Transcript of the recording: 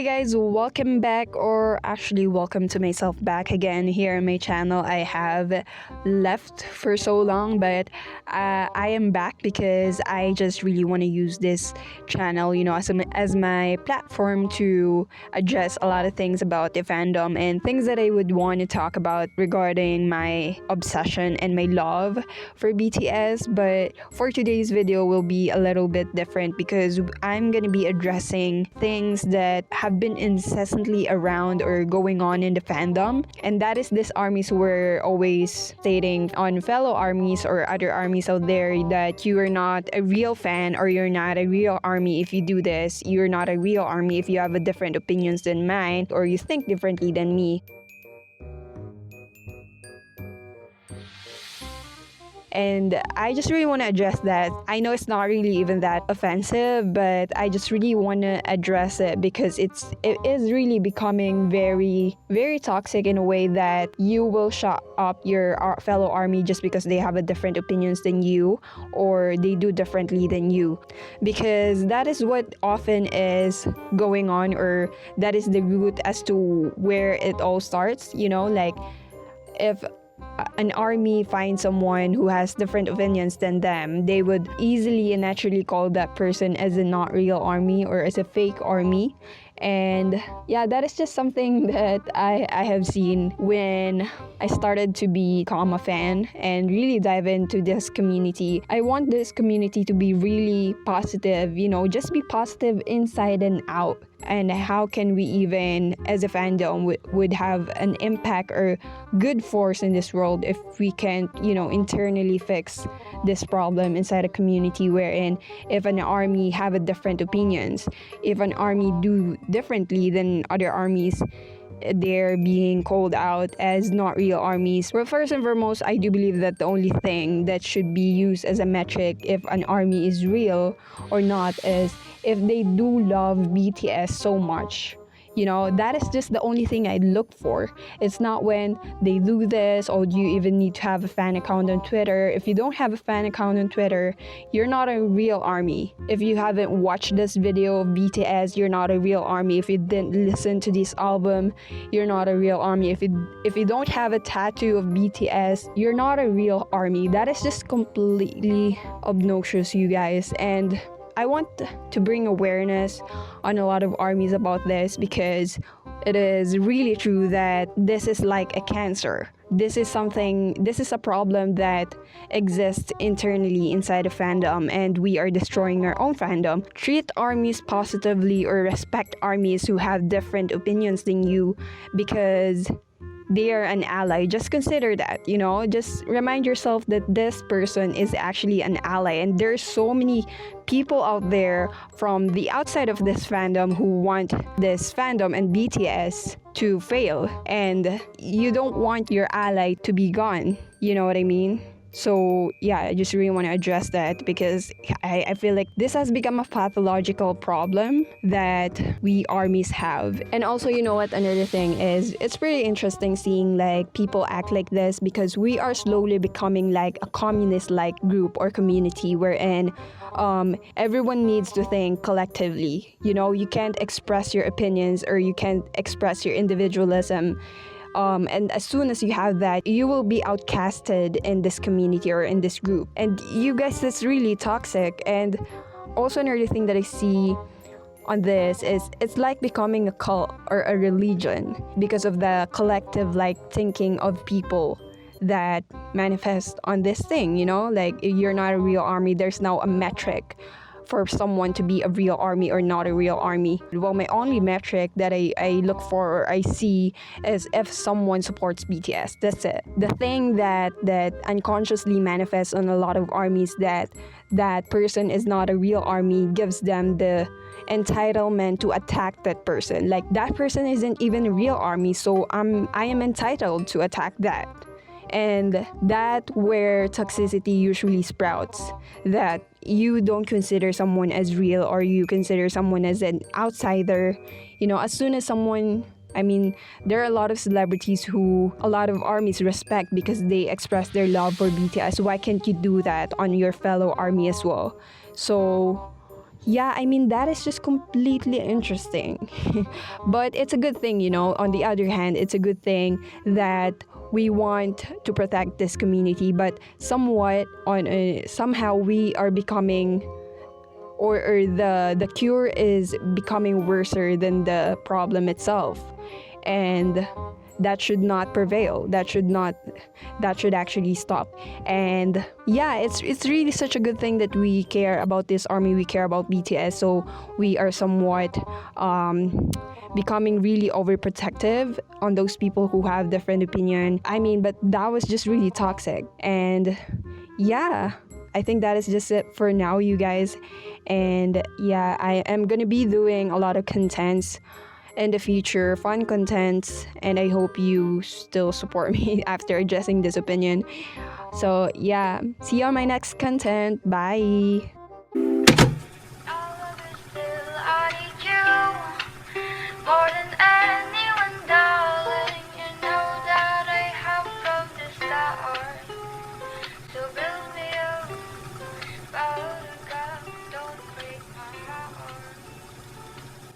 Hey guys, welcome back, or actually, welcome to myself back again here on my channel. I have left for so long, but I am back because I just really want to use this channel, as my platform to address a lot of things about the fandom and things that I would want to talk about regarding my obsession and my love for BTS. But for today's video will be a little bit different because I'm gonna be addressing things that have been incessantly around or going on in the fandom, and that is this armies were always stating on fellow armies or other armies out there that you are not a real fan or you're not a real army if you do this. You're not a real army if you have a different opinions than mine or you think differently than me. And I just really want to address that. I know it's not really even that offensive, but I just really want to address it because it is really becoming very, very toxic in a way that you will shut up your fellow army just because they have a different opinions than you or they do differently than you. Because that is what often is going on, or that is the root as to where it all starts, like if an army finds someone who has different opinions than them, they would easily and naturally call that person as a not real army or as a fake army. And yeah, that is just something that I have seen when I started to become a fan and really dive into this community. I want this community to be really positive, just be positive inside and out. And how can we even, as a fandom, would have an impact or good force in this world if we can't, internally fix this problem inside a community wherein if an army have a different opinions, if an army do differently than other armies, they're being called out as not real armies. Well, first and foremost, I do believe that the only thing that should be used as a metric if an army is real or not is if they do love BTS so much. That is just the only thing I look for. It's not when they do this, or do you even need to have a fan account on Twitter. If you don't have a fan account on Twitter, you're not a real army. If you haven't watched this video of BTS, you're not a real army. If you didn't listen to this album, you're not a real army. If you don't have a tattoo of BTS, you're not a real army. That is just completely obnoxious, you guys. And I want to bring awareness on a lot of armies about this because it is really true that this is like a cancer. This is a problem that exists internally inside a fandom, and we are destroying our own fandom. Treat armies positively or respect armies who have different opinions than you because they are an ally. Just consider that, just remind yourself that this person is actually an ally. And there's so many people out there from the outside of this fandom who want this fandom and BTS to fail. And you don't want your ally to be gone. You know what I mean? So yeah, I just really want to address that because I feel like this has become a pathological problem that we armies have. And also, what another thing is, it's pretty interesting seeing like people act like this because we are slowly becoming like a communist-like group or community wherein everyone needs to think collectively. You can't express your opinions or you can't express your individualism. And as soon as you have that, you will be outcasted in this community or in this group. And you guys, that's really toxic. And also another thing that I see on this is it's like becoming a cult or a religion because of the collective thinking of people that manifest on this thing, like you're not a real army. There's now a metric for someone to be a real army or not a real army. Well, my only metric that I look for or I see is if someone supports BTS. That's it. The thing that unconsciously manifests on a lot of armies that person is not a real army gives them the entitlement to attack that person. Like that person isn't even a real army, so I am entitled to attack that. And that where toxicity usually sprouts, that you don't consider someone as real or you consider someone as an outsider. As soon as someone, there are a lot of celebrities who a lot of armies respect because they express their love for BTS. Why can't you do that on your fellow army as well? So Yeah, I mean, that is just completely interesting. But it's a good thing, you know. On the other hand, it's a good thing that we want to protect this community, but somehow we are becoming, or the cure is becoming worse than the problem itself. And that should not prevail. That should actually stop. And yeah, it's really such a good thing that we care about this army, we care about BTS, so we are somewhat becoming really overprotective on those people who have different opinion. I mean, but that was just really toxic. And yeah, I think that is just it for now, you guys. And yeah, I am gonna be doing a lot of contents in the future, fun contents, and I hope you still support me after addressing this opinion. So yeah, see you on my next content. Bye.